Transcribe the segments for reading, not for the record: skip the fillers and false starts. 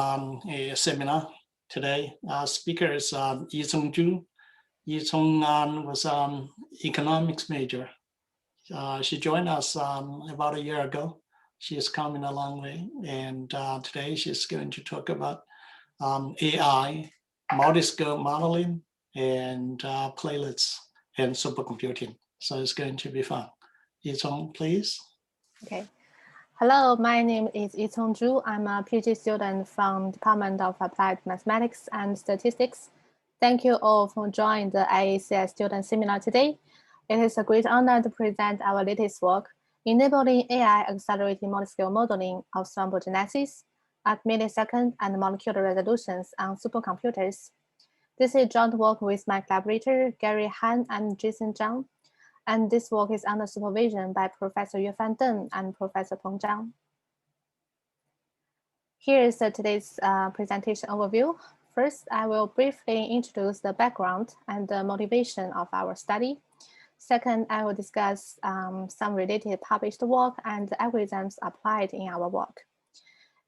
a seminar today. Our speaker is Yicong Zhu. Yicong was an economics major. She joined us about a year ago. She is coming a long way, and today she's going to talk about AI, multiscale modeling, and platelets and supercomputing. So it's going to be fun. Yicong, please. Okay. Hello, my name is Yicong Zhu. I'm a PhD student from Department of Applied Mathematics and Statistics. Thank you all for joining the IACS student seminar today. It is a great honor to present our latest work, enabling AI accelerating multiscale modeling of thrombogenesis at millisecond and molecular resolutions on supercomputers. This is joint work with my collaborator, Gary Han and Jason Zhang. And this work is under supervision by Professor Yuefan Deng and Professor Peng Zhang. Here is today's presentation overview. First, I will briefly introduce the background and the motivation of our study. Second, I will discuss some related published work and the algorithms applied in our work.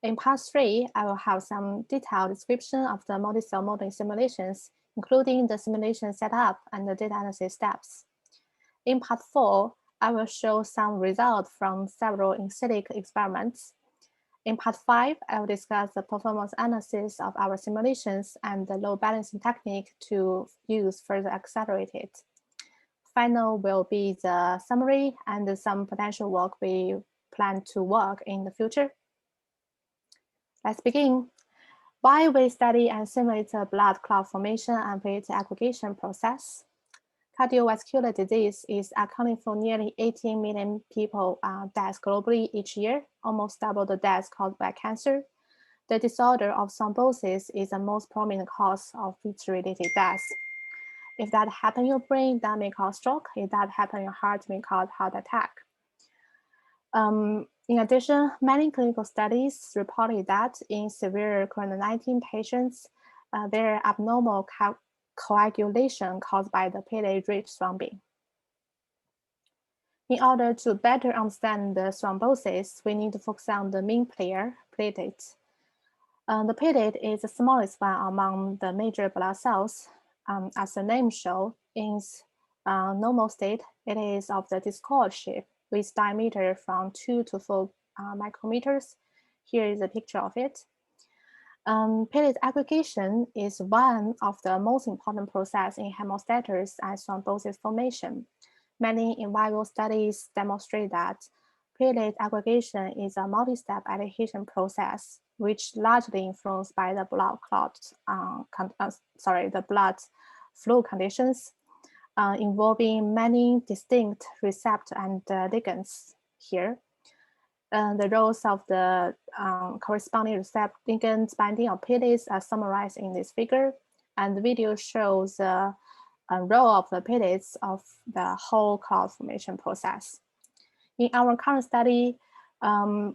In part 3, I will have some detailed description of the multi-cell modeling simulations, including the simulation setup and the data analysis steps. In part 4, I will show some results from several in silico experiments. In part 5, I will discuss the performance analysis of our simulations and the load balancing technique to use further accelerate it. Final will be the summary and some potential work we plan to work in the future. Let's begin. Why we study and simulate the blood clot formation and platelet aggregation process. Cardiovascular disease is accounting for nearly 18 million people deaths globally each year, almost double the deaths caused by cancer. The disorder of thrombosis is the most prominent cause of vitro-related deaths. If that happens in your brain, that may cause stroke. If that happens in your heart, it may cause heart attack. In addition, many clinical studies reported that in severe COVID-19 patients, there are abnormal coagulation caused by the platelet-rich thrombin. In order to better understand the thrombosis, we need to focus on the main player, platelet. The platelet is the smallest one among the major blood cells. As the name shows, in normal state, it is of the discoid shape with diameter from 2 to 4 micrometers. Here is a picture of it. Platelet aggregation is one of the most important processes in hemostasis and thrombosis formation. Many in vivo studies demonstrate that platelet aggregation is a multi-step adhesion process, which largely influenced by the blood the blood flow conditions, involving many distinct receptors and ligands here. The roles of the corresponding receptor ligand binding of platelets are summarized in this figure, and the video shows the role of the platelets of the whole clot formation process. In our current study,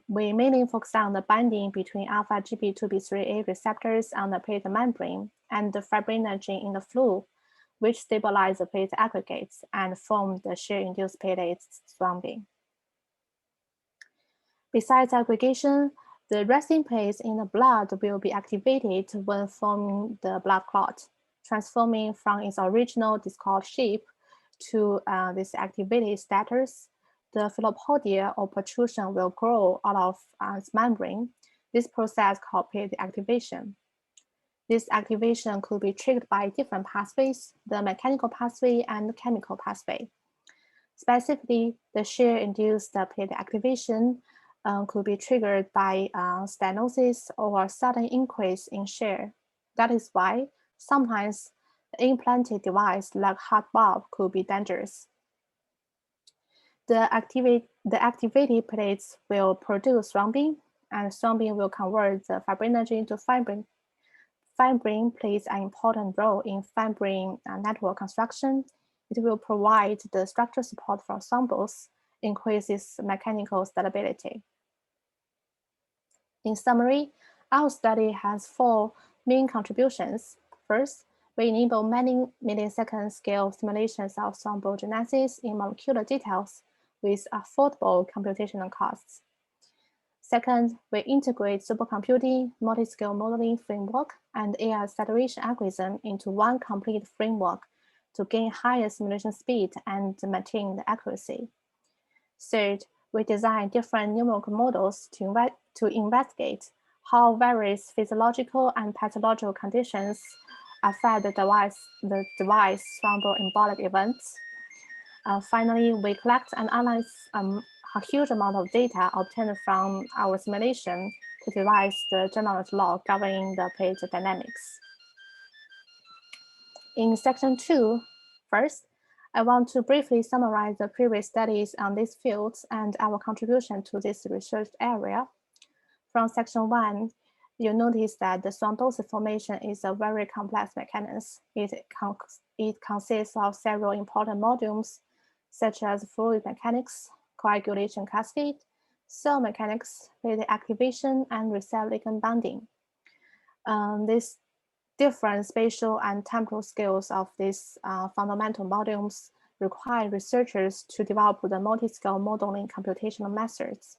we mainly focus on the binding between alpha GP2B3A receptors on the platelet membrane and the fibrinogen in the fluid, which stabilize the platelet aggregates and form the shear-induced platelet thrombin. Besides aggregation, the resting place in the blood will be activated when forming the blood clot, transforming from its original discoid shape to this activated status. The filopodia or protrusion will grow out of its membrane. This process called platelet activation. This activation could be triggered by different pathways, the mechanical pathway and the chemical pathway. Specifically, the shear-induced platelet activation could be triggered by stenosis or a sudden increase in shear. That is why sometimes the implanted device like heart valve could be dangerous. The activated plates will produce thrombin, and thrombin will convert the fibrinogen to fibrin. Fibrin plays an important role in fibrin network construction. It will provide the structural support for thrombus, increases mechanical stability. In summary, our study has 4 main contributions. First, we enable many millisecond scale simulations of thrombogenesis in molecular details with affordable computational costs. Second, we integrate supercomputing, multiscale modeling framework, and AI acceleration algorithm into one complete framework to gain higher simulation speed and maintain the accuracy. Third, we design different numerical models to investigate how various physiological and pathological conditions affect the device thromboembolic events. Finally, we collect and analyze a huge amount of data obtained from our simulation to devise the general law governing the platelet dynamics. In section 2, first, I want to briefly summarize the previous studies on these fields and our contribution to this research area. From section 1, you notice that the thrombosis formation is a very complex mechanism. It consists of several important modules, such as fluid mechanics, coagulation cascade, cell mechanics, platelet activation, and recirculating bonding. These different spatial and temporal scales of these fundamental modules require researchers to develop the multiscale modeling computational methods.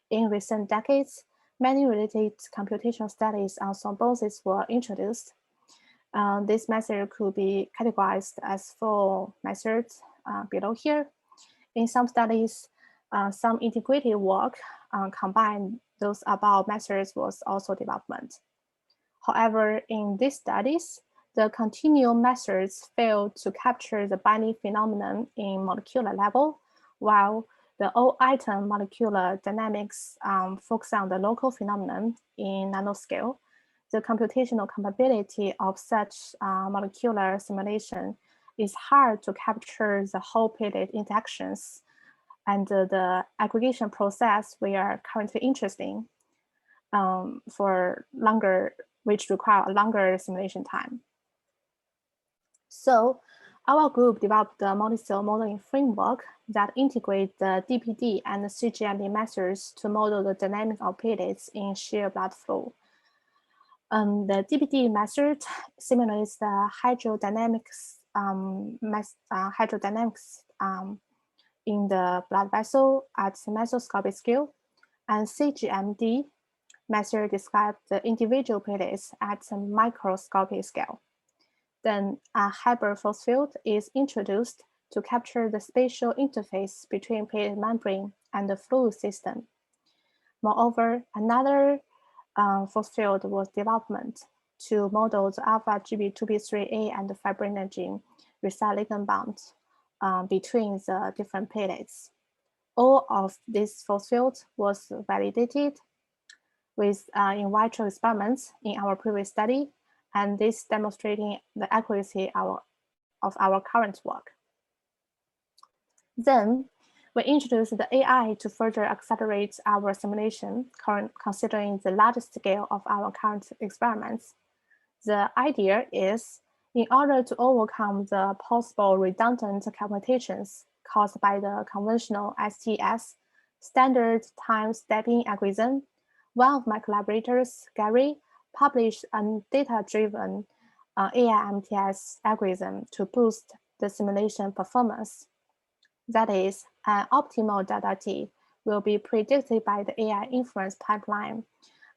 In recent decades, many related computational studies on thrombosis were introduced. This method could be categorized as 4 methods below here. In some studies, some integrated work combined those above methods was also development. However, in these studies, the continuum methods failed to capture the binding phenomenon in molecular level, while the all-item molecular dynamics focus on the local phenomenon in nanoscale. The computational capability of such molecular simulation is hard to capture the whole platelet interactions, and the aggregation process we are currently interested in which require a longer simulation time. So our group developed the multiscale modeling framework that integrates the DPD and the CGMB methods to model the dynamic of platelets in shear blood flow. The DPD method simulates the hydrodynamics in the blood vessel at the mesoscopic scale, and CGMD method describes the individual platelets at the microscopic scale. Then a hybrid force field is introduced to capture the spatial interface between platelet membrane and the fluid system. Moreover, another force field was developed to model the alpha GB2B3A and the fibrinogen recirculating bonds between the different platelets. All of these force fields was validated with in vitro experiments in our previous study, and this demonstrating the accuracy of our current work. Then we introduced the AI to further accelerate our simulation, considering the large scale of our current experiments. The idea is, in order to overcome the possible redundant computations caused by the conventional STS, standard time-stepping algorithm, one of my collaborators, Gary, published a data-driven AI-MTS algorithm to boost the simulation performance. That is, an optimal delta T will be predicted by the AI inference pipeline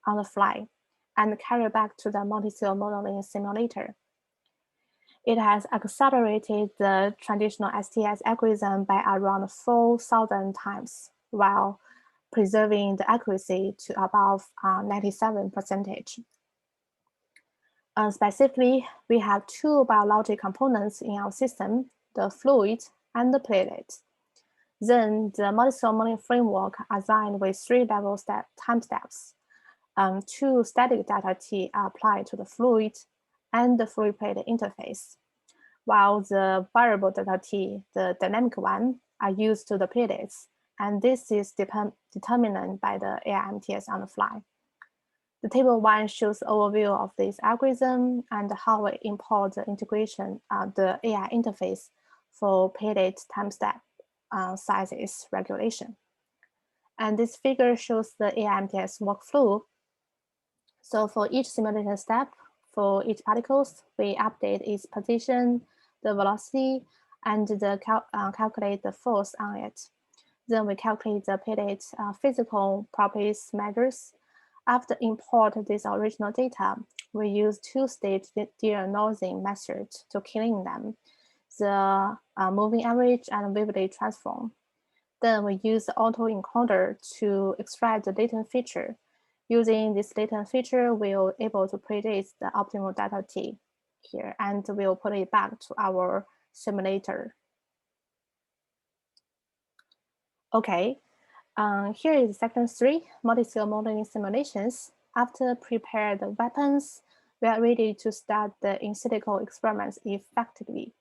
on the fly and carried back to the multiscale modeling simulator. It has accelerated the traditional STS algorithm by around 4,000 times, while preserving the accuracy to above 97%. Specifically, we have 2 biologic components in our system, the fluid and the platelet. Then the multiscale modeling framework assigned with 3 level time steps. 2 static delta T are applied to the fluid and the fluid platelet interface, while the variable delta T, the dynamic one, are used to the platelets, and this is determined by the AI-MTS on the fly. The table 1 shows an overview of this algorithm and how we import the integration of the AI interface for platelet timestep sizes regulation. And this figure shows the AI-MTS workflow. So for each simulation step, for each particles, we update its position, the velocity, and calculate the force on it. Then we calculate the platelet physical properties measures. After import this original data, we use two-stage de-anosing method to clean them, the moving average and vividly transform. Then we use the autoencoder to extract the latent feature. Using this latent feature, we'll able to predict the optimal delta T here, and we'll put it back to our simulator. Okay, here is section 3, multiscale modeling simulations. After prepare the weapons, we are ready to start the in silico experiments effectively.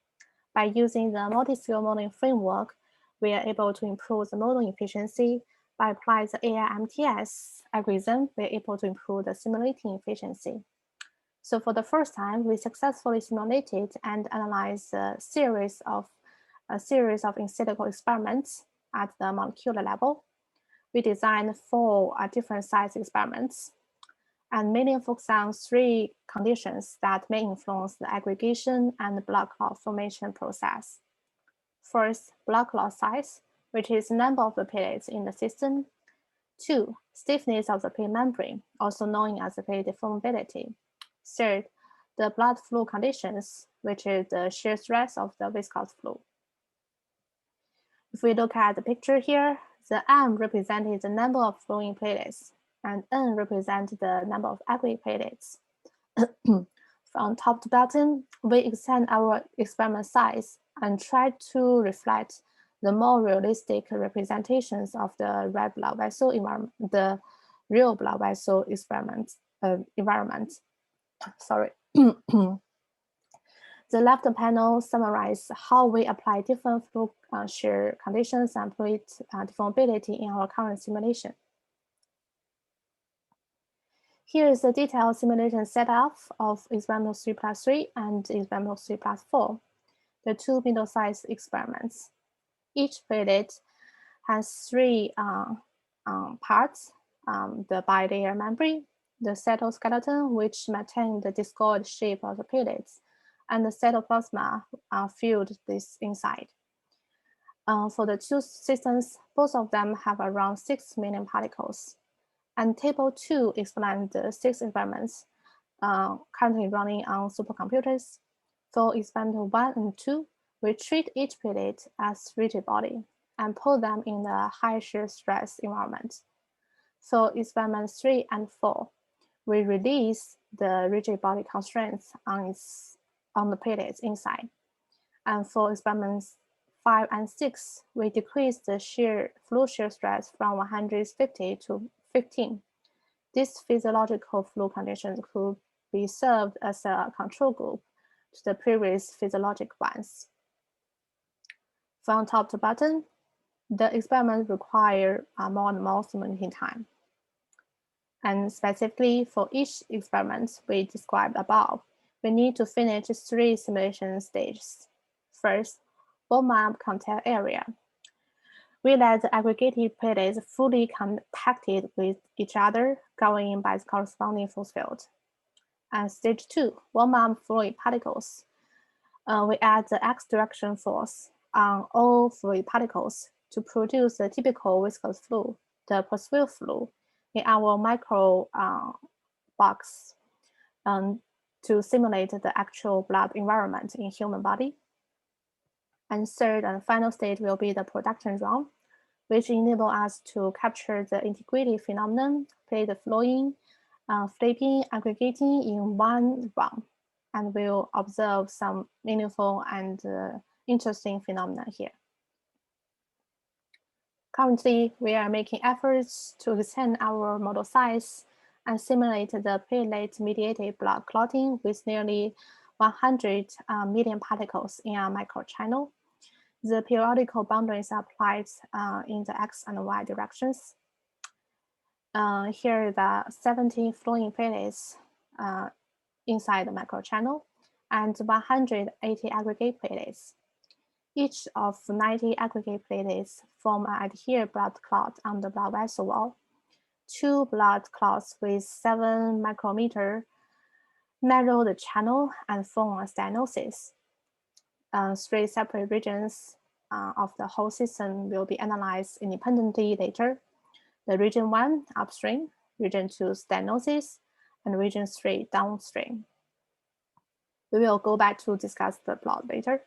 By using the multiscale modeling framework, we are able to improve the modeling efficiency. By applying the AI-MTS algorithm, we are able to improve the simulating efficiency. So for the first time, we successfully simulated and analyzed a series of in silico experiments at the molecular level. We designed 4 different size experiments, and mainly focus on 3 conditions that may influence the aggregation and the blood clot formation process. First, blood clot size, which is the number of the platelets in the system. 2, stiffness of the platelet membrane, also known as the platelet deformability. Third, the blood flow conditions, which is the shear stress of the viscous flow. If we look at the picture here, the M represents the number of flowing platelets, and N represents the number of aggregate platelets. From top to bottom, we extend our experiment size and try to reflect the more realistic representations of the red blood vessel environment, the real blood vessel environment. Sorry. The left panel summarizes how we apply different flow shear conditions and platelet deformability in our current simulation. Here is the detailed simulation setup of experimental 3+3 and experimental 3+4, the 2 middle-sized experiments. Each platelet has 3 parts, the bilayer membrane, the cytoskeleton, which maintains the discoid shape of the platelets, and the cytoplasma filled this inside. For the 2 systems, both of them have around 6 million particles. And table 2 explains the 6 experiments currently running on supercomputers. For experimental 1 and 2, we treat each platelet as rigid body and put them in the high shear stress environment. For experiments 3 and 4, we release the rigid body constraints on the platelets inside. And for experiments 5 and 6, we decrease the flow shear stress from 150 to 15. This physiological flow conditions could be served as a control group to the previous physiologic ones. From top to bottom, the experiments require more and more simulating time. And specifically for each experiment we described above, we need to finish 3 simulation stages. First, warm-up contact area. We let the aggregated platelets fully compacted with each other, governed by the corresponding force field. And stage 2, warm-up fluid particles. We add the x direction force on all fluid particles to produce the typical viscous flow, the perspire flow, in our micro box to simulate the actual blood environment in human body. And third and final stage will be the production run, which enable us to capture the integrated phenomenon, platelet flowing, flipping, aggregating in one run, and we'll observe some meaningful and interesting phenomena here. Currently, we are making efforts to extend our model size and simulate the platelet-mediated blood clotting with nearly 100 million particles in a microchannel. The periodical boundaries are applied in the X and Y directions. Here are the 17 flowing platelets inside the microchannel and 180 aggregate platelets. Each of 90 aggregate platelets form an adherent blood clot on the blood vessel wall. 2 blood clots with 7 micrometer narrow the channel and form a stenosis. 3 separate regions of the whole system will be analyzed independently later. The region 1 upstream, region 2 stenosis, and region 3 downstream. We will go back to discuss the plot later.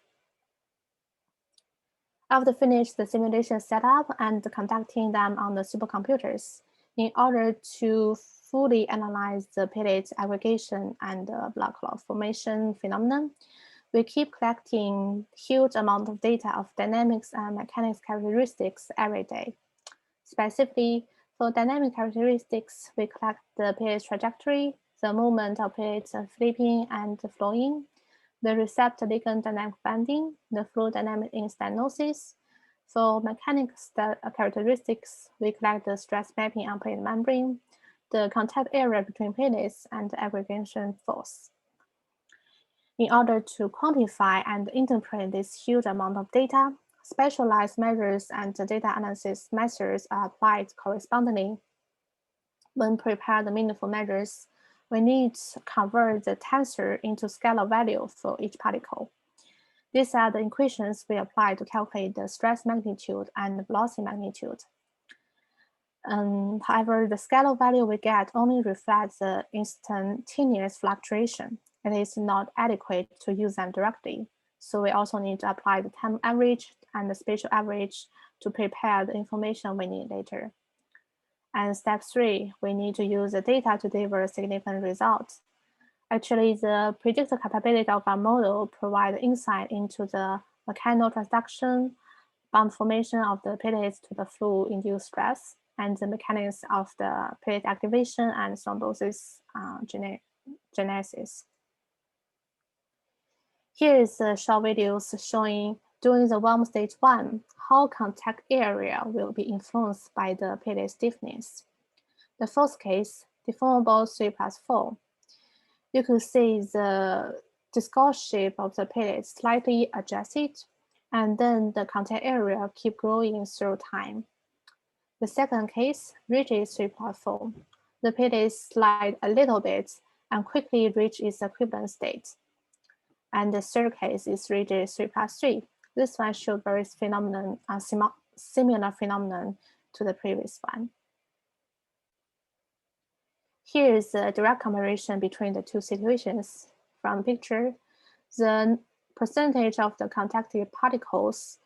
After finish the simulation setup and conducting them on the supercomputers, in order to fully analyze the platelet aggregation and blood clot formation phenomenon, we keep collecting huge amount of data of dynamics and mechanics characteristics every day. Specifically, for dynamic characteristics, we collect the platelet trajectory, the movement of platelets flipping and flowing, the receptor ligand dynamic binding, the flow dynamic in stenosis. For mechanical characteristics, we collect the stress mapping on platelet membrane, the contact area between platelets, and the aggregation force. In order to quantify and interpret this huge amount of data, specialized measures and data analysis methods are applied correspondingly. When prepare the meaningful measures, we need to convert the tensor into scalar value for each particle. These are the equations we apply to calculate the stress magnitude and the velocity magnitude. However, the scalar value we get only reflects the instantaneous fluctuation. It is not adequate to use them directly. So we also need to apply the time average and the spatial average to prepare the information we need later. And step 3, we need to use the data to deliver significant results. Actually, the predictive capability of our model provides insight into the mechanical transduction, bond formation of the platelets to the fluid-induced stress, and the mechanics of the platelet activation and thrombosis genesis. Here is a short videos showing during the warm stage 1, how contact area will be influenced by the platelet stiffness. The first case, deformable 3+4. You could see the discourse shape of the platelet slightly adjusted, and then the contact area keep growing through time. The second case, rigid 3+4. The platelet slide a little bit and quickly reach its equivalent state. And the third case is rigid 3+3. This one showed very similar phenomenon to the previous one. Here is a direct comparison between the two situations. From the picture, the percentage of the contacted particles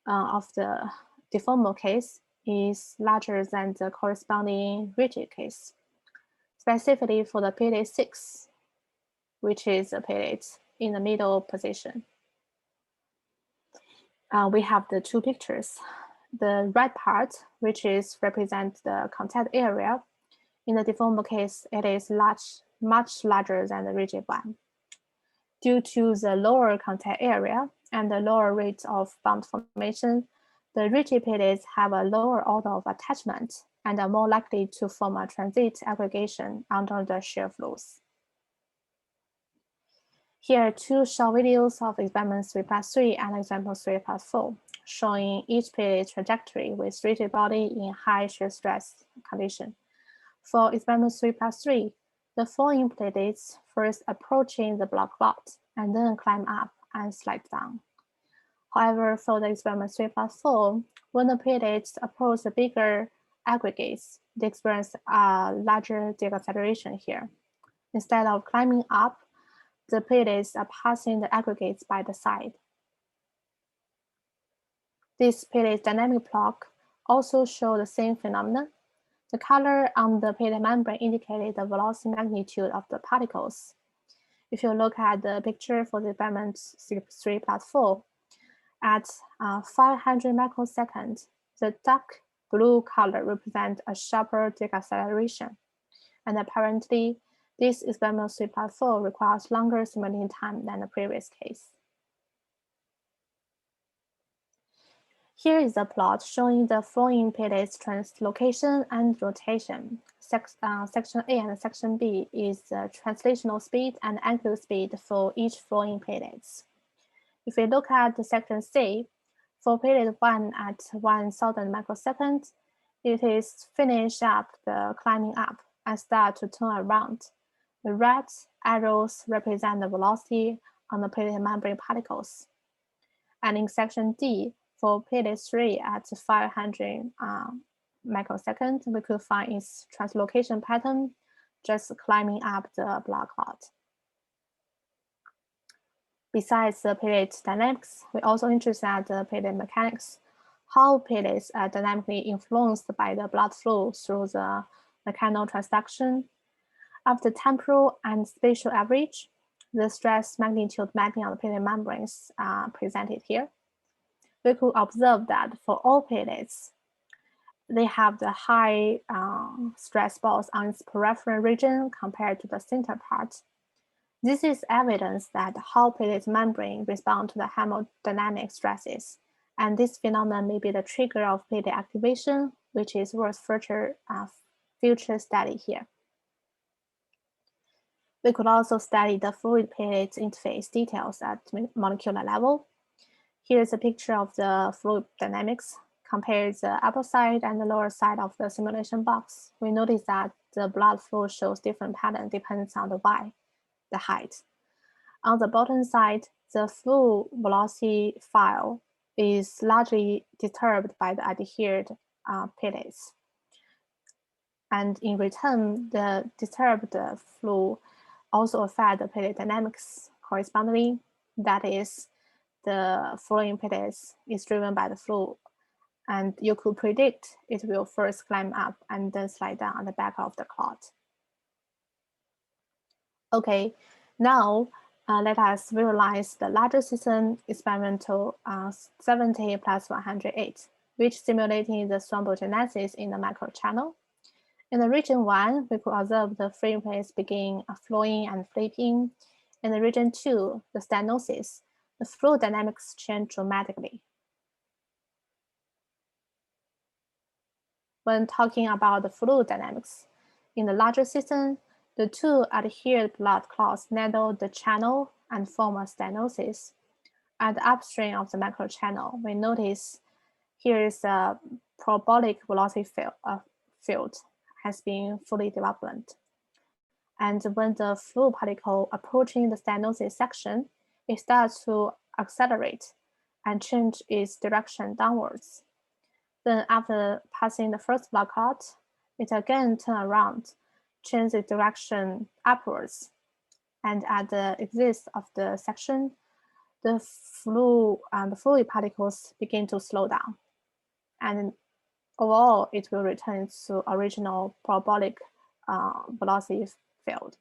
of the deformable case is larger than the corresponding rigid case. Specifically for the platelet 6, which is a platelet in the middle position. We have the two pictures. The right part, which is represent the contact area. In the deformable case, it is much larger than the rigid one. Due to the lower contact area and the lower rate of bond formation, the rigid platelets have a lower order of attachment and are more likely to form a transit aggregation under the shear flows. Here are two short videos of experiment 3+3 and example 3+4, showing each platelet trajectory with rigid body in high shear stress condition. For experiment 3+3, the flowing platelets first approaching the blood clot and then climb up and slide down. However, for the experiment 3+4, when the platelets approach the bigger aggregates, they experience a larger deceleration here. Instead of climbing up, the platelets are passing the aggregates by the side. This platelet dynamic plot also shows the same phenomenon. The color on the platelet membrane indicated the velocity magnitude of the particles. If you look at the picture for the experiment 3+4, at 500 microseconds, the dark blue color represents a sharper deceleration. And apparently, this experiment 3+4 requires longer simulating time than the previous case. Here is a plot showing the flowing platelets translocation and rotation. Section A and section B is the translational speed and angular speed for each flowing platelets. If we look at the section C, for platelet 1 at 1000 microseconds, it is finish up the climbing up and start to turn around. The red arrows represent the velocity on the platelet membrane particles. And in section D, For platelet 3 at 500 microseconds, we could find its translocation pattern just climbing up the blood clot. Besides the platelet dynamics, we also interested in the platelet mechanics, how platelets are dynamically influenced by the blood flow through the mechanical transduction. After temporal and spatial average, the stress magnitude mapping on the platelet membranes are presented here. We could observe that for all platelets, they have the high stress balls on its peripheral region compared to the center part. This is evidence that how platelet membrane respond to the hemodynamic stresses, and this phenomenon may be the trigger of platelet activation, which is worth future study here. We could also study the fluid platelet interface details at molecular level. Here's a picture of the fluid dynamics. Compare the upper side and the lower side of the simulation box. We notice that the blood flow shows different pattern depends on the Y, the height. On the bottom side, the flow velocity file is largely disturbed by the adhered platelets. And in return, the disturbed flow also affect the platelet dynamics correspondingly. That is, the flowing platelets is driven by the flow, and you could predict it will first climb up and then slide down on the back of the clot. Okay, now let us visualize the larger system experimental 70 plus 108, which simulating the thrombogenesis in the microchannel. In the region 1, we could observe the free platelets begin flowing and flipping. In the region 2, the stenosis, the flow dynamics change dramatically. When talking about the fluid dynamics, in the larger system, the two adhered blood clots narrow the channel and form a stenosis. At the upstream of the microchannel, we notice here is a parabolic velocity field has been fully developed. And when the fluid particle approaching the stenosis section, it starts to accelerate and change its direction downwards. Then after passing the first blood clot, it again turns around, change its direction upwards. And at the exit of the section, the fluid particles begin to slow down. And overall, it will return to original parabolic velocity field.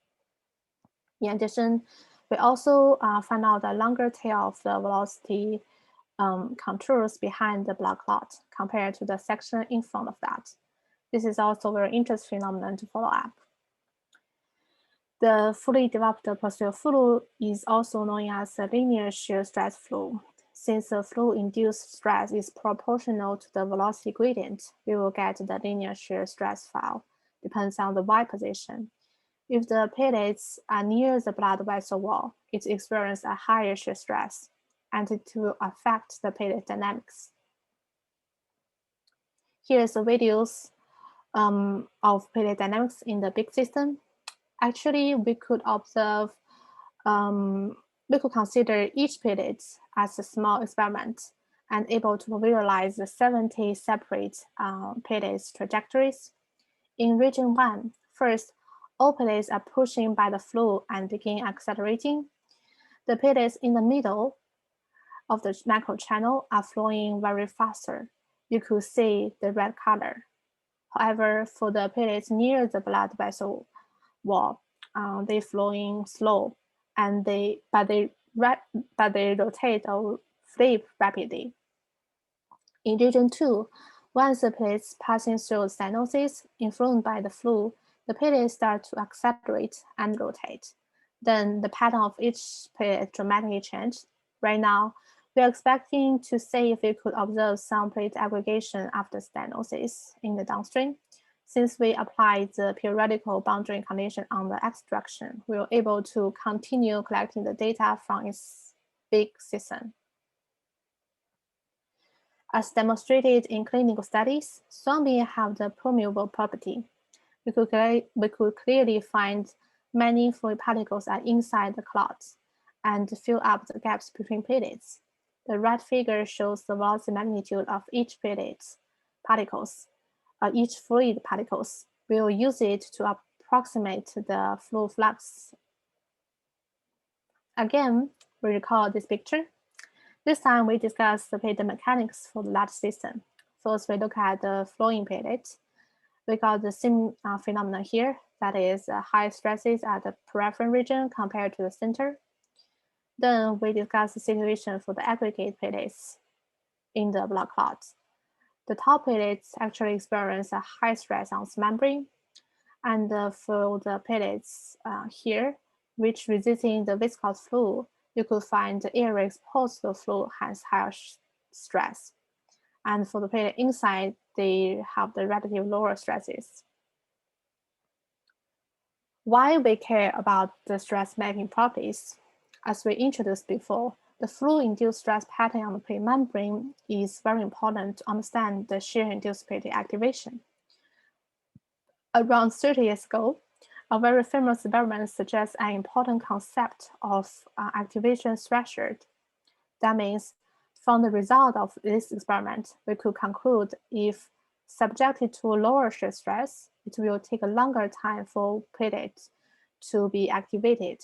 In addition, we also find out the longer tail of the velocity contours behind the blood clot compared to the section in front of that. This is also a very interesting phenomenon to follow up. The fully developed posterior flow is also known as a linear shear stress flow. Since the flow-induced stress is proportional to the velocity gradient, we will get the linear shear stress file, depends on the Y position. If the platelets are near the blood vessel wall, it experiences a higher shear stress, and it will affect the platelet dynamics. Here's the videos of platelet dynamics in the big system. Actually, we could observe, we could consider each platelet as a small experiment and able to visualize the 70 separate platelets trajectories. In region 1, first, all platelets are pushing by the flow and begin accelerating. The platelets in the middle of the microchannel are flowing very faster. You could see the red color. However, for the platelets near the blood vessel wall, they flowing slow, and but they rotate or flip rapidly. In region 2, once the platelets passing through stenosis influenced by the flow, the platelets start to accelerate and rotate. Then the pattern of each platelet dramatically changed. Right now, we are expecting to see if we could observe some platelet aggregation after stenosis in the downstream. Since we applied the periodical boundary condition on the X direction, we were able to continue collecting the data from its big system. As demonstrated in clinical studies, thrombin have the permeable property. We could clearly find many fluid particles are inside the clots and fill up the gaps between platelets. The right figure shows the velocity magnitude of each platelet particles, each fluid particles. We'll use it to approximate the flow flux. Again, we recall this picture. This time we discuss the platelet mechanics for the large system. First, we look at the flowing platelet. We got the same phenomenon here, that is high stresses at the peripheral region compared to the center. Then we discuss the situation for the aggregate platelets in the blood clots. The top platelets actually experience a high stress on its membrane. And for the platelets here, which resisting the viscous fluid, you could find the area exposed to the fluid has higher stress. And for the platelet inside, they have the relatively lower stresses. Why we care about the stress mapping properties? As we introduced before, the fluid-induced stress pattern on the platelet membrane is very important to understand the shear-induced platelet activation. Around 30 years ago, a very famous experiment suggests an important concept of activation threshold. That means, from the result of this experiment, we could conclude if subjected to lower shear stress, it will take a longer time for platelets to be activated.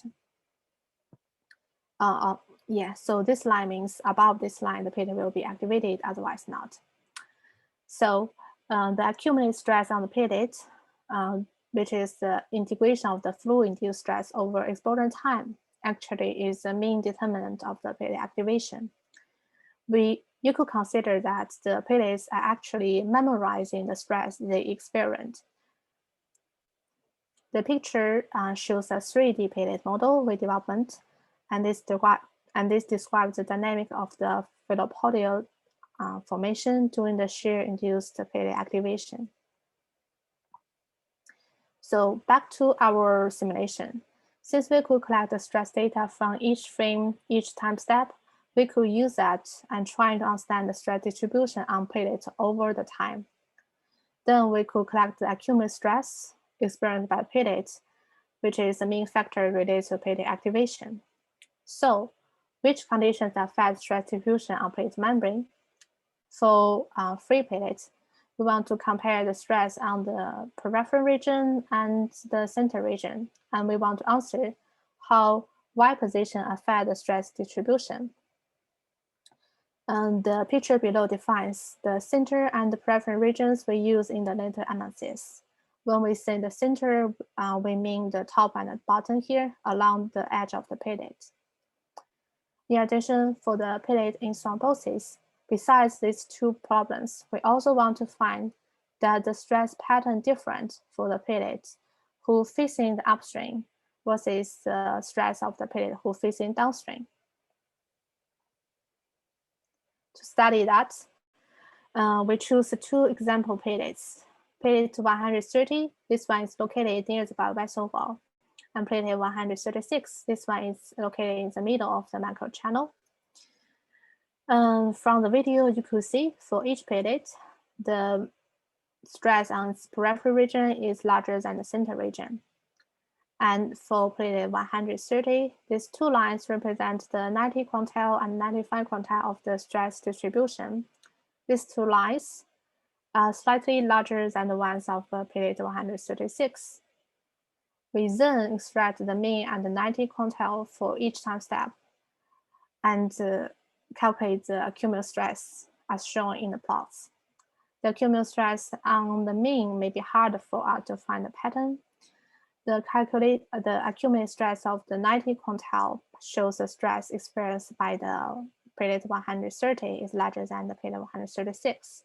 So this line means above this line, the platelet will be activated, otherwise not. So the accumulated stress on the platelet, which is the integration of the fluid-induced stress over exposure time, actually is the main determinant of the platelet activation. You could consider that the platelets are actually memorizing the stress they experience. The picture shows a 3D platelet model we developed, and this describes the dynamic of the phyllopodial formation during the shear-induced platelet activation. So back to our simulation. Since we could collect the stress data from each frame, each time step, we could use that and try to understand the stress distribution on platelets over the time. Then we could collect the accumulated stress experienced by platelets, which is the main factor related to platelet activation. So, which conditions affect stress distribution on platelet membrane? For free platelets, we want to compare the stress on the peripheral region and the center region, and we want to answer how Y position affect the stress distribution. And the picture below defines the center and the peripheral regions we use in the later analysis. When we say the center, we mean the top and the bottom here along the edge of the platelet. In addition, for the platelet in thrombosis, besides these two problems, we also want to find that the stress pattern different for the platelets who facing the upstream versus the stress of the platelet who facing downstream. To study that, we choose two example platelets. Platelet 130, this one is located near the blood vessel wall. And platelet 136, this one is located in the middle of the microchannel. From the video, you could see for each platelet, the stress on its peripheral region is larger than the center region. And for platelet 130, these two lines represent the 90 quantile and 95 quantile of the stress distribution. These two lines are slightly larger than the ones of platelet 136. We then extract the mean and the 90 quantile for each time step and calculate the accumulated stress as shown in the plots. The accumulated stress on the mean may be hard for us to find the pattern. The accumulated stress of the 90 quantile shows the stress experienced by the platelet 130 is larger than the platelet 136.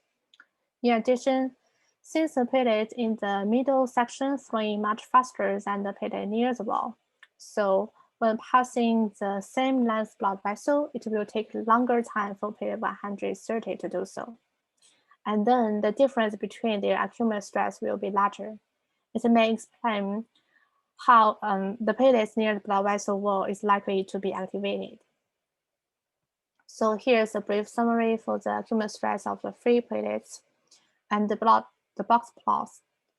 In addition, since the platelet in the middle section flowing much faster than the platelet near the wall, so when passing the same length blood vessel, it will take longer time for platelet 130 to do so. And then the difference between their accumulated stress will be larger. It may explain how the platelets near the blood vessel wall is likely to be activated. So here's a brief summary for the accumulated stress of the free platelets, and the box plot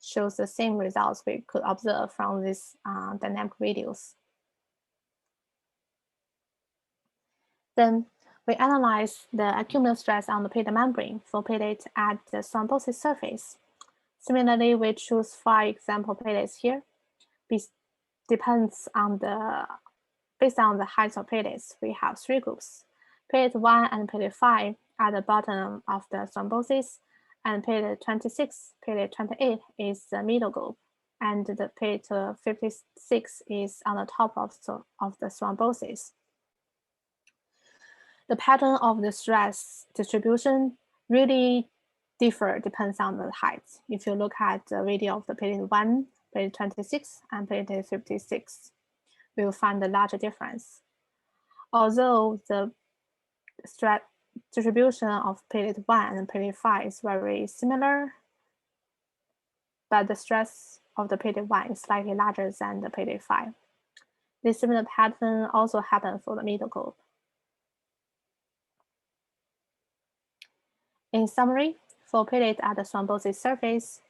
shows the same results we could observe from these dynamic videos. Then We analyze the accumulative stress on the platelet membrane for platelet at the thrombosis surface. Similarly, we choose 5 example platelets here. Based on the height of platelets, we have 3 groups. Platelet 1 and platelet 5 at the bottom of the thrombosis, and platelet 26, platelet 28 is the middle group, and the platelet 56 is on the top of the thrombosis. The pattern of the stress distribution really depends on the height. If you look at the video of the platelet 1, platelet 26, and platelet 56, we will find a larger difference. Although the stress distribution of platelet 1 and platelet 5 is very similar, but the stress of the platelet 1 is slightly larger than the platelet 5. This similar pattern also happens for the middle group. In summary, for platelet at the thrombosis surface,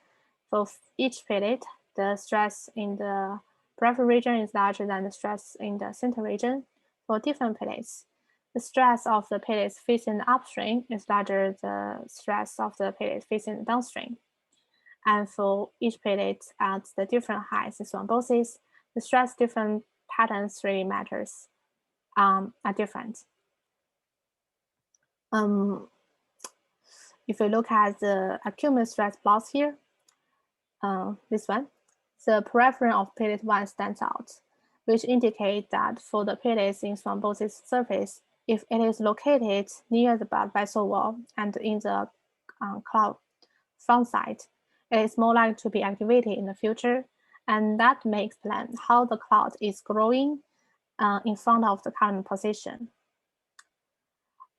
for each platelet, the stress in the peripheral region is larger than the stress in the center region. For different platelets, the stress of the platelets facing the upstream is larger than the stress of the platelets facing the downstream. And for each platelet at the different heights in thrombosis, the stress different patterns really matters, are different. If we look at the accumulative stress plots here, this one, the periphery of platelet 1 stands out, which indicates that for the platelets in thrombosis surface, if it is located near the blood vessel wall and in the clot front side, it is more likely to be activated in the future, and that may explain how the clot is growing in front of the current position.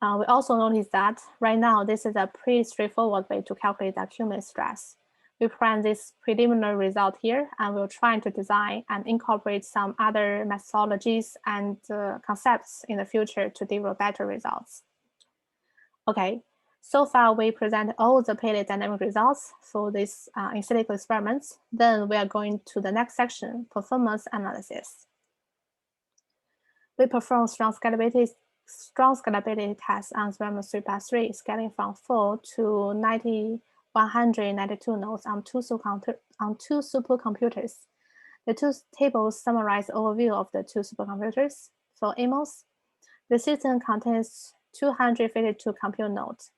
We also notice that right now, this is a pretty straightforward way to calculate the accumulative stress. We present this preliminary result here, and we'll try to design and incorporate some other methodologies and concepts in the future to deliver better results. Okay, so far we presented all the platelet dynamic results for this in silico experiments. Then we are going to the next section, performance analysis. We perform strong scalability tests on experiment 3+3, scaling from 4 to 192 nodes on two supercomputers. The two tables summarize the overview of the two supercomputers. For AMOS, the system contains 252 compute nodes,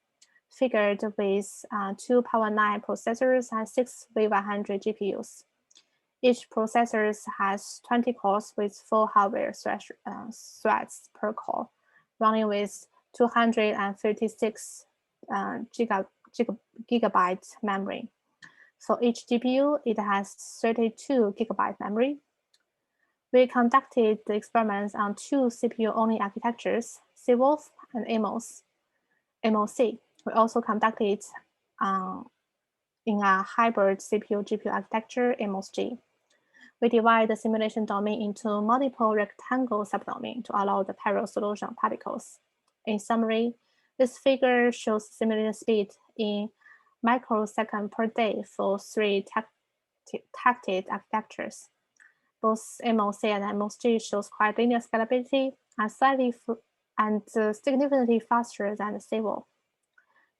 figured with 2 power 9 processors and 6 V100 GPUs. Each processor has 20 cores with 4 hardware threads per core, running with 256 gigabyte memory. For each GPU, it has 32 gigabyte memory. We conducted the experiments on 2 CPU-only architectures, CWolf and MOC. We also conducted in a hybrid CPU-GPU architecture, MOSG. We divide the simulation domain into multiple rectangle subdomain to allow the parallel solution of particles. In summary, this figure shows simulation speed in microsecond per day for 3 tacted architectures. Both MOC and MOSG shows quite linear scalability and significantly faster than the CWolf.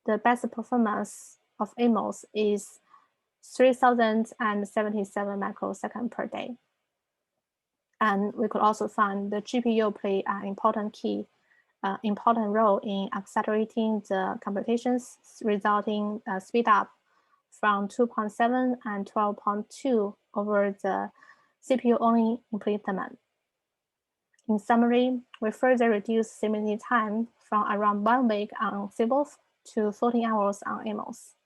The best performance of AMOS is 3077 microseconds per day. And we could also find the GPU play an important role in accelerating the computations, resulting speed up from 2.7 and 12.2 over the CPU-only implement. In summary, we further reduced simulation time from around 1 week on CWolf to 14 hours on AMOS.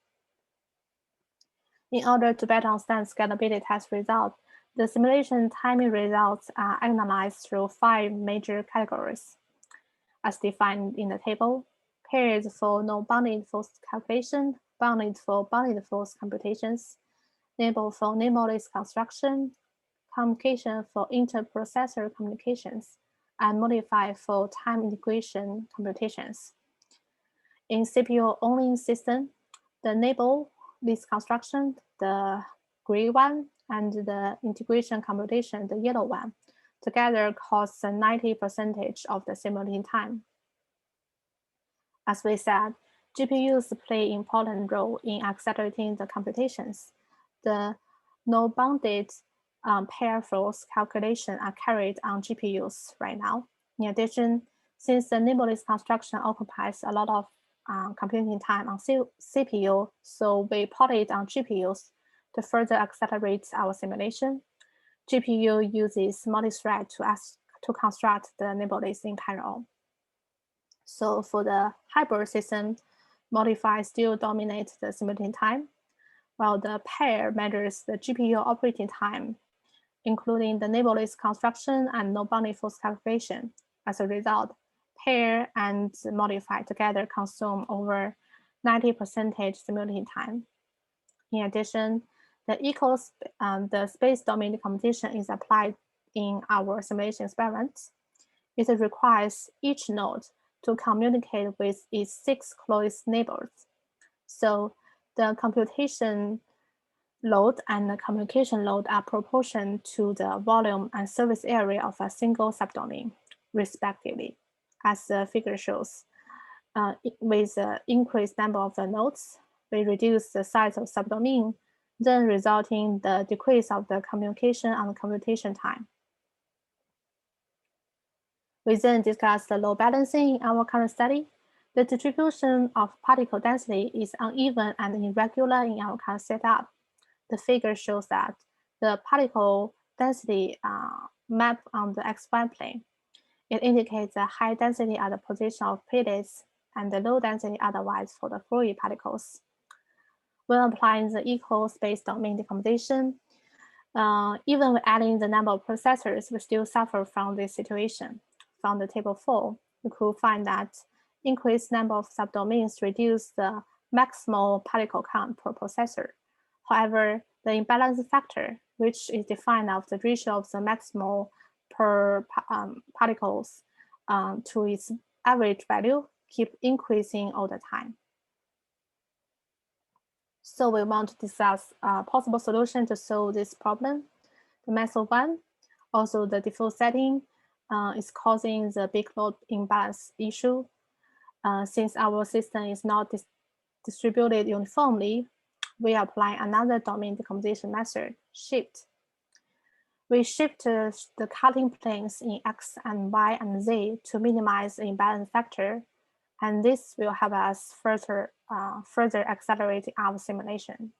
In order to better understand scalability test results, the simulation timing results are analyzed through 5 major categories, as defined in the table: periods for no-bounded force calculation, bounded for bounded force computations, enable for name-less construction, communication for inter-processor communications, and modify for time integration computations. In CPU-only system, the enable this construction, the gray one, and the integration computation, the yellow one, together costs 90% of the simulation time. As we said, GPUs play an important role in accelerating the computations. The no-bounded pair force calculation are carried on GPUs right now. In addition, since the nebulous construction occupies a lot of computing time on CPU, so we put it on GPUs to further accelerate our simulation. GPU uses multi-thread to construct the nebulous in parallel. So for the hybrid system, modify still dominate the simulating time, while the pair measures the GPU operating time, including the nebulous construction and no-bounded force calculation. As a result, pair and modify together consume over 90% simulating time. In addition, the space domain computation is applied in our simulation experiments. It requires each node to communicate with its 6 closest neighbors. So the computation load and the communication load are proportional to the volume and surface area of a single subdomain, respectively, as the figure shows. With the increased number of the nodes, we reduce the size of subdomain, then resulting the decrease of the communication and computation time. We then discuss the load balancing in our current study. The distribution of particle density is uneven and irregular in our current setup. The figure shows that the particle density map on the XY plane. It indicates the high density at the position of platelets and the low density otherwise for the fluid particles. When applying the equal space domain decomposition, even when adding the number of processors, we still suffer from this situation. From the table 4, we could find that increased number of subdomains reduce the maximal particle count per processor. However, the imbalance factor, which is defined as the ratio of the maximal per particles to its average value, keep increasing all the time. So we want to discuss a possible solution to solve this problem. The method 1, also the default setting, is causing the big load imbalance issue. Since our system is not distributed uniformly, we apply another domain decomposition method, shift. We shift the cutting planes in X and Y and Z to minimize the imbalance factor, and this will help us further accelerate our simulation.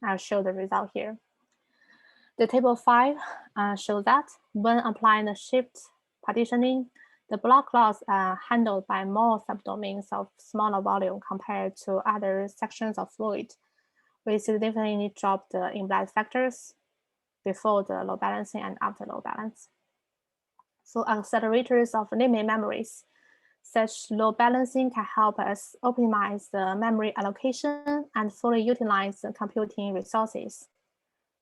I'll show the result here. The table 5 shows that when applying the shift partitioning, the block loss are handled by more subdomains of smaller volume compared to other sections of fluid. We significantly drop the imbalance factors before the load balancing and after load balance. For accelerators of limit memories, such load balancing can help us optimize the memory allocation and fully utilize the computing resources.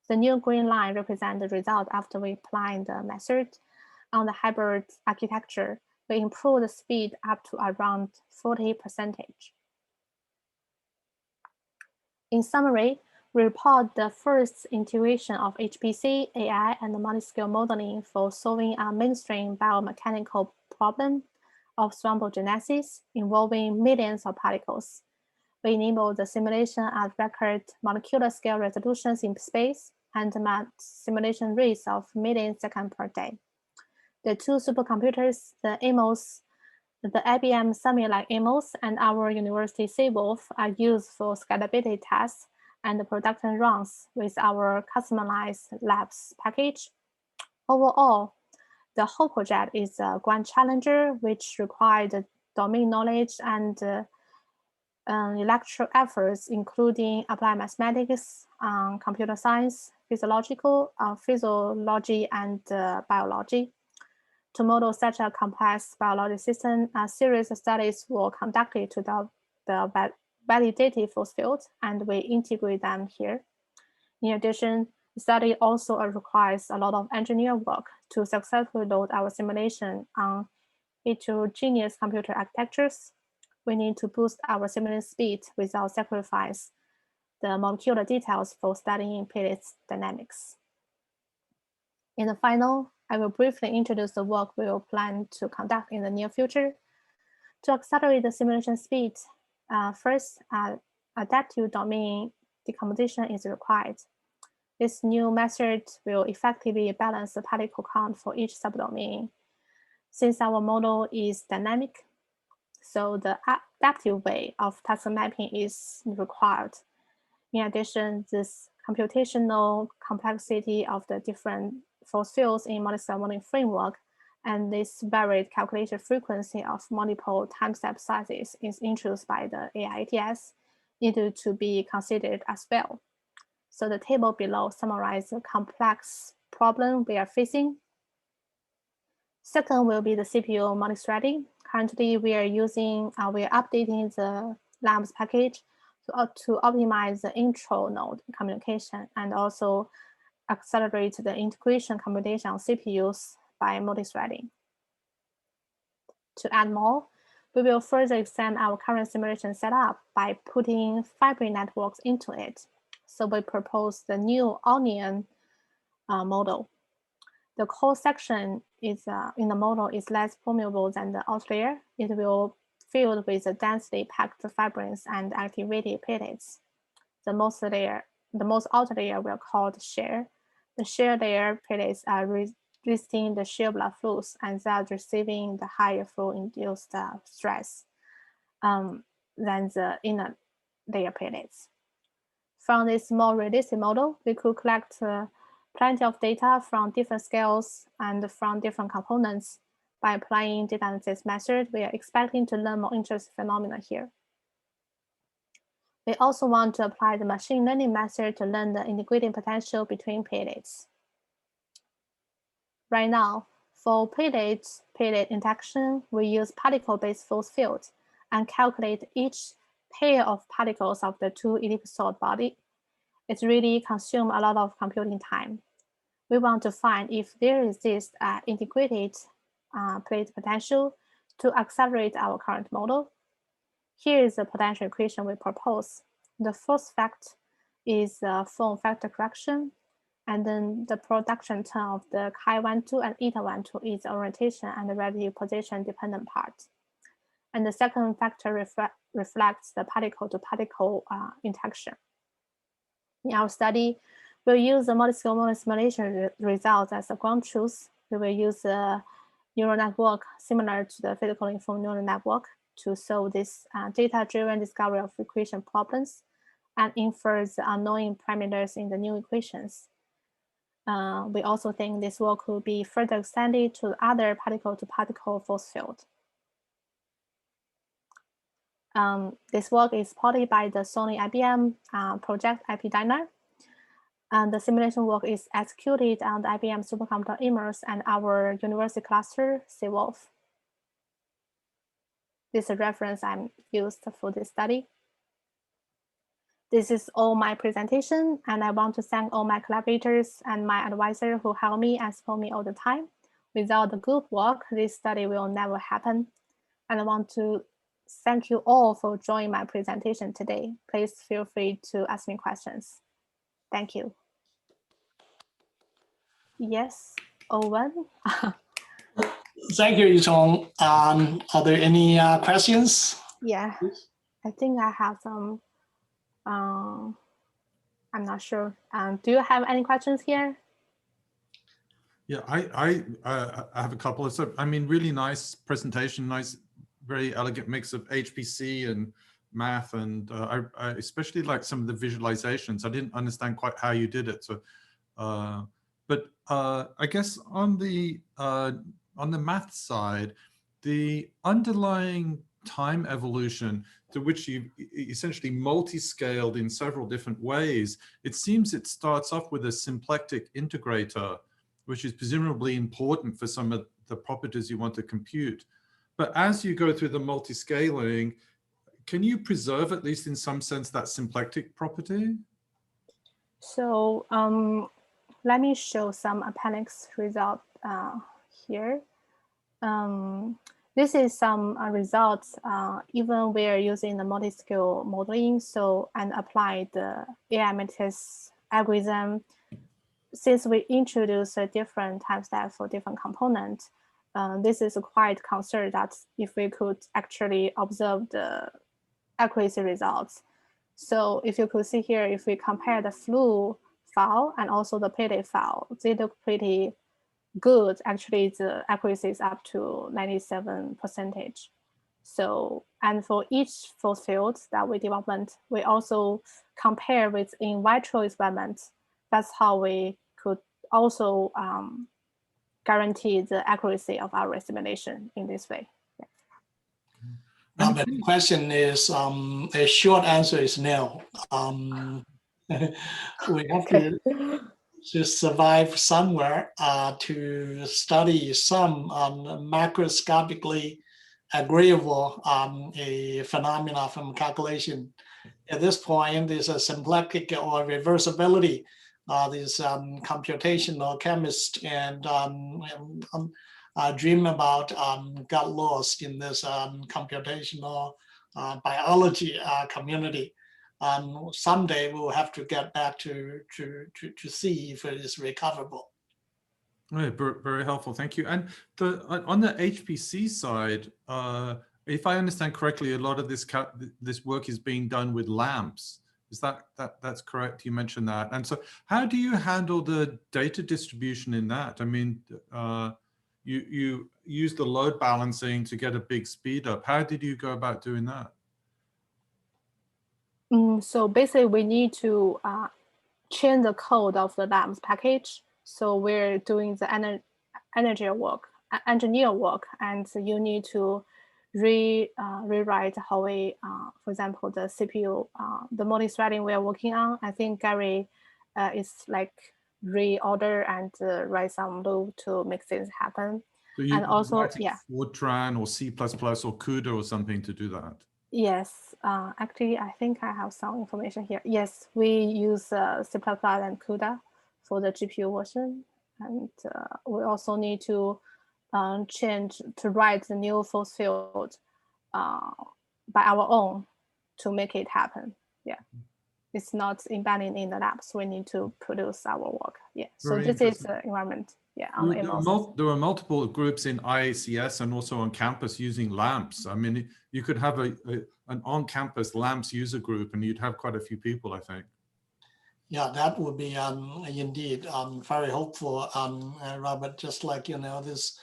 The new green line represents the result after we apply the method. On the hybrid architecture, we improve the speed up to around 40%. In summary, we report the first integration of HPC, AI, and multiscale modeling for solving a mainstream biomechanical problem of thrombogenesis involving millions of particles. We enable the simulation at record molecular scale resolutions in space and met simulation rates of milliseconds per day. The two supercomputers, the IBM Summit-like AMOS and our University Seawolf are used for scalability tests and production runs with our customized labs package. Overall, the whole project is a grand challenger which required domain knowledge and electrical efforts, including applied mathematics, computer science, physiology, and biology. To model such a complex biological system, a series of studies were conducted to the validated force field, and we integrate them here. In addition, the study also requires a lot of engineering work to successfully load our simulation on heterogeneous computer architectures. We need to boost our simulation speed without sacrifice the molecular details for studying platelet dynamics. In the final, I will briefly introduce the work we will plan to conduct in the near future. To accelerate the simulation speed, first, adaptive domain decomposition is required. This new method will effectively balance the particle count for each subdomain. Since our model is dynamic, so the adaptive way of task mapping is required. In addition, this computational complexity of the different force fields in multiscale modeling framework and this varied calculation frequency of multiple timestep sizes is introduced by the IACS needed to be considered as well. So the table below summarizes the complex problem we are facing. Second will be the CPU multi-threading. Currently, we are updating the LAMS package to optimize the intro node communication and also accelerate the integration computation on CPUs by multi-threading. To add more, we will further extend our current simulation setup by putting fabric networks into it. So we propose the new onion model. The core section is in the model is less permeable than the outer layer. It will filled with the densely packed fibrins and activated platelets. The most outer layer will called shear. The shear layer platelets are resisting the shear blood flows and thus receiving the higher flow induced stress than the inner layer platelets. From this more realistic model, we could collect plenty of data from different scales and from different components. By applying data analysis method, we are expecting to learn more interesting phenomena here. We also want to apply the machine learning method to learn the integrating potential between platelets. Right now, for platelet induction, we use particle-based force field and calculate each pair of particles of the two ellipsoid body. It really consumes a lot of computing time. We want to find if there exists an integrated plate potential to accelerate our current model. Here is the potential equation we propose. The first fact is form factor correction, and then the production term of the chi12 and eta12 is the orientation and the relative position dependent part. And the second factor reflects the particle-to-particle interaction. In our study, we'll use the multiscale model simulation results as a ground truth. We will use a neural network similar to the physically informed neural network to solve this data-driven discovery of equation problems and infer the unknown parameters in the new equations. We also think this work could be further extended to other particle-to-particle force field. This work is supported by the Sony IBM project IPDynamo. And the simulation work is executed on the IBM supercomputer Immerse and our university cluster, CWolf. This is a reference I'm used for this study. This is all my presentation, and I want to thank all my collaborators and my advisor who help me and support me all the time. Without the group work, this study will never happen. And I want to thank you all for joining my presentation today. Please feel free to ask me questions. Thank you. Yes, Owen. Thank you, Yicong. Are there any questions? Yeah, I think I have some. I'm not sure. Do you have any questions here? Yeah, I have a couple. So, I mean, really nice presentation, nice, very elegant mix of HPC and math, and I especially like some of the visualizations. I didn't understand quite how you did it. So, but I guess on the math side, the underlying time evolution to which you essentially multi-scaled in several different ways, it seems it starts off with a symplectic integrator, which is presumably important for some of the properties you want to compute. But as you go through the multi-scaling, can you preserve, at least in some sense, that symplectic property? So let me show some appendix result here. This is some results even we're using the multiscale modeling, so and apply the AI matrix algorithm. Since we introduce a different time step for different components, this is quite concerned that if we could actually observe the accuracy results. So if you could see here, if we compare the flu file and also the platelet file, they look pretty good. Actually, the accuracy is up to 97%. So, and for each force field that we development, we also compare with in vitro experiments. That's how we could also guarantee the accuracy of our simulation in this way. But the question is, a short answer is no. We have to survive somewhere to study some macroscopically agreeable a phenomena from calculation. At this point, there's a symplectic or reversibility. These computational chemists and dream about got lost in this computational biology community. Someday we'll have to get back to see if it is recoverable. Right, very helpful, thank you. And on the HPC side, if I understand correctly, a lot of this work is being done with lamps. Is that's correct? You mentioned that. And so how do you handle the data distribution in that? I mean, you use the load balancing to get a big speed up. How did you go about doing that? So basically we need to change the code of the LAMP package. So we're doing the engineer work, and so you need to rewrite how we, for example, the CPU, the multi-threading we are working on. I think Gary is like reorder and write some loop to make things happen. So you and also, yeah, Fortran or C++ or CUDA or something to do that. Yes, actually, I think I have some information here. Yes, we use C++ and CUDA for the GPU version, and we also need to change to write the new force field by our own to make it happen. Yeah, it's not embedded in the labs. We need to produce our work. Yeah, so this is the environment. Yeah, on the there are multiple groups in IACS and also on campus using lamps. I mean, you could have an on-campus lamps user group, and you'd have quite a few people, I think. Yeah, that would be indeed very hopeful, Robert. Just like this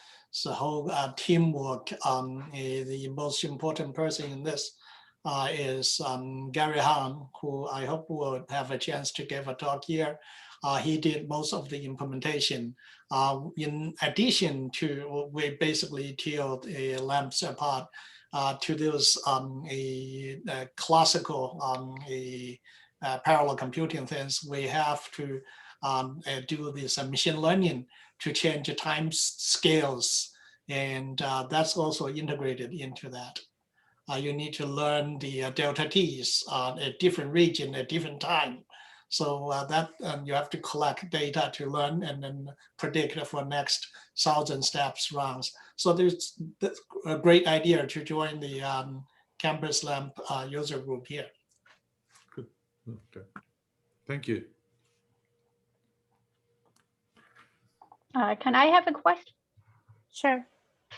whole teamwork. The most important person in this is Gary Han, who I hope will have a chance to give a talk here. He did most of the implementation. In addition to, we basically tealed a lamps apart to those a classical parallel computing things. We have to do this machine learning to change the time scales, and that's also integrated into that. You need to learn the delta t's at different region at different time. So that you have to collect data to learn and then predict for next 1,000 steps rounds. So there's a great idea to join the campus lamp user group here. Good. Okay. Thank you. Can I have a question? Sure.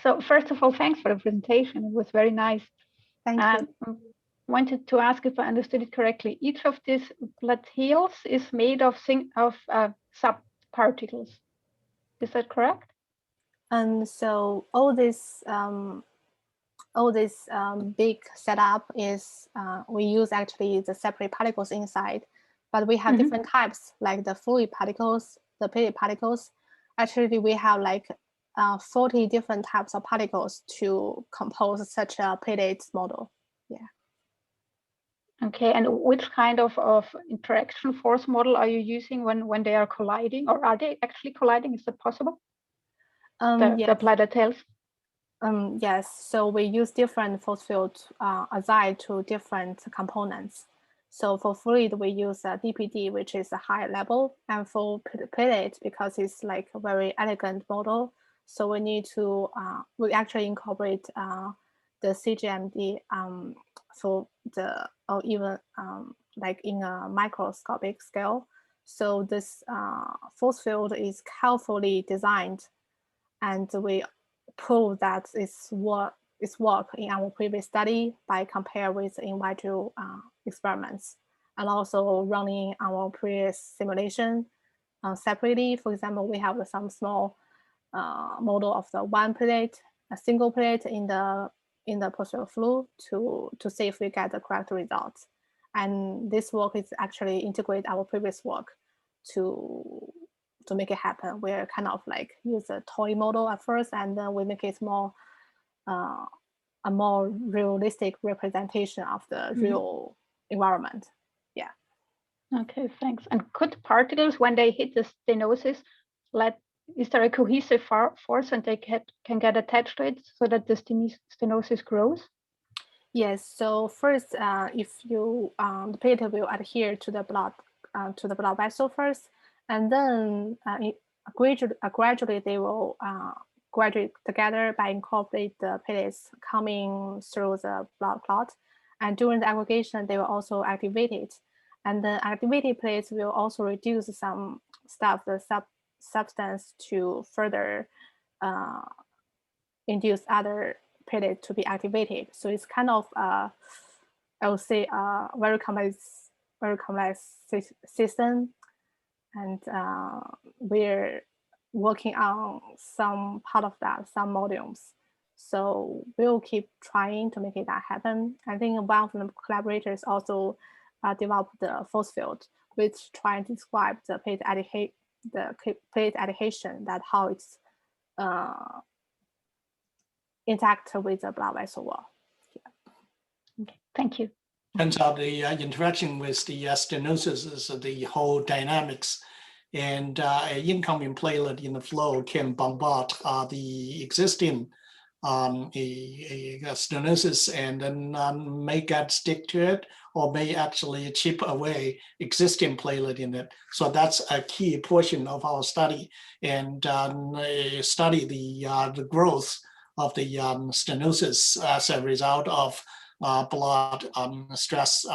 So first of all, thanks for the presentation. It was very nice. Thank you. Wanted to ask if I understood it correctly. Each of these platelets is made of subparticles. Is that correct? And so all this big setup is we use actually the separate particles inside, but we have different types, like the fluid particles, the platelet particles. Actually, we have like 40 different types of particles to compose such a platelet model. Yeah. Okay, and which kind of interaction force model are you using when they are colliding, or are they actually colliding? Is that possible? The platelet tails? Yes, so we use different force fields assigned to different components. So for fluid, we use DPD, which is a high level, and for platelet, because it's like a very elegant model, so we need to, we actually incorporate the CGMD for the, or even like in a microscopic scale. So this force field is carefully designed, and we prove that it's work in our previous study by compare with in vitro experiments, and also running our previous simulation separately. For example, we have some small model of the one plate, a single plate in the posterior fluid to see if we get the correct results. And this work is actually integrate our previous work to make it happen. We're kind of like use a toy model at first, and then we make it more a more realistic representation of the real environment. Yeah. Okay, thanks. And could particles, when they hit the stenosis, is there a cohesive force and they can get attached to it so that the stenosis grows? Yes. So first, if you the platelet will adhere to the blood vessel first, and then gradually they will graduate together by incorporate the platelets coming through the blood clot, and during the aggregation they will also activate it, and the activated platelets will also reduce some substance to further induce other platelets to be activated. So it's kind of I would say a very complex system, and we're working on some part of that, some modules. So we'll keep trying to make that happen. I think one of the collaborators also developed the force field, which try to describe the plate adhesion, that how it's interact with the blood vessel wall. Yeah. Okay, thank you. Turns out the interaction with the stenosis is the whole dynamics, and an incoming platelet in the flow can bombard the existing stenosis, and then may get stick to it, or may actually chip away existing platelet in it. So that's a key portion of our study, and study the growth of the stenosis as a result of blood stress,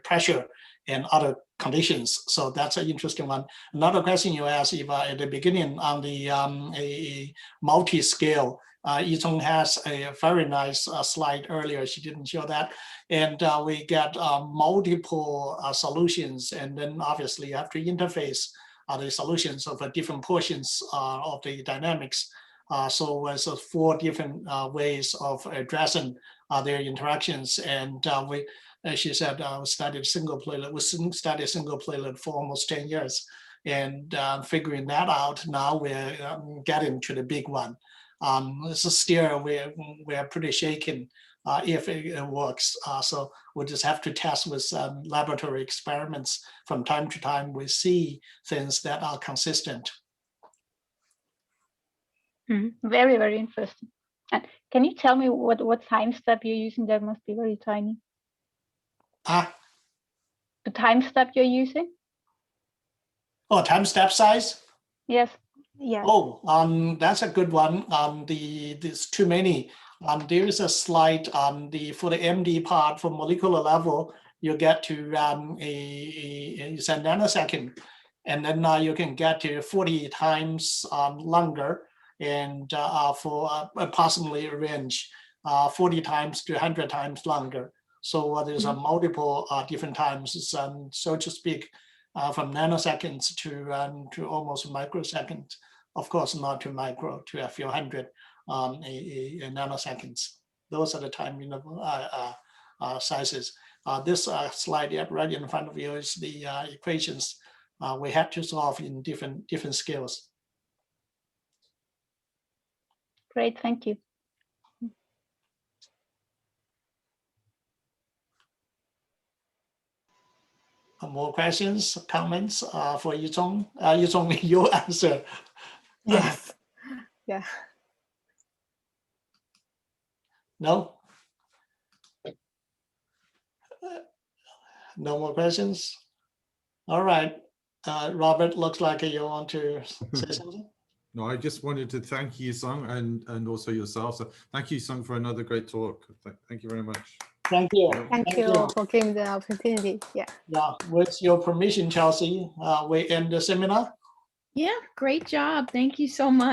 pressure, and other conditions. So that's an interesting one. Another question you asked, Eva, at the beginning on the a multi-scale, Yicong has a very nice slide earlier. She didn't show that. And we get multiple solutions, and then obviously you have to interface the solutions of different portions of the dynamics. So it's 4 different ways of addressing their interactions. And we, as she said, studied single platelet. We studied single platelet for almost 10 years. And figuring that out, now we're getting to the big one. So still, we're pretty shaken if it works. So we just have to test with laboratory experiments. From time to time, we see things that are consistent. Very, very interesting. And can you tell me what time step you're using? That must be very tiny. The time step you're using? Oh, time step size? Yes. Yeah. Oh, that's a good one. There's too many. There is a slide for the MD part for molecular level. You get to it's a nanosecond, and then you can get to 40 times longer, and for approximately a range 40 times to 100 times longer. So there's a multiple different times, so to speak, from nanoseconds to almost microseconds. Of course, not to micro, to a few hundred nanoseconds. Those are the time sizes. This slide right in front of you is the equations we had to solve in different scales. Great, thank you. More questions, comments for Yicong? Yicong, your answer. Yes. Yeah. No? No more questions? All right. Robert, looks like you want to say something? No, I just wanted to thank Yicong and also yourself. So thank you, Yicong, for another great talk. Thank you very much. Thank you. Thank you for giving the opportunity. Yeah. Yeah. With your permission, Chelsea, we end the seminar. Yeah, great job. Thank you so much.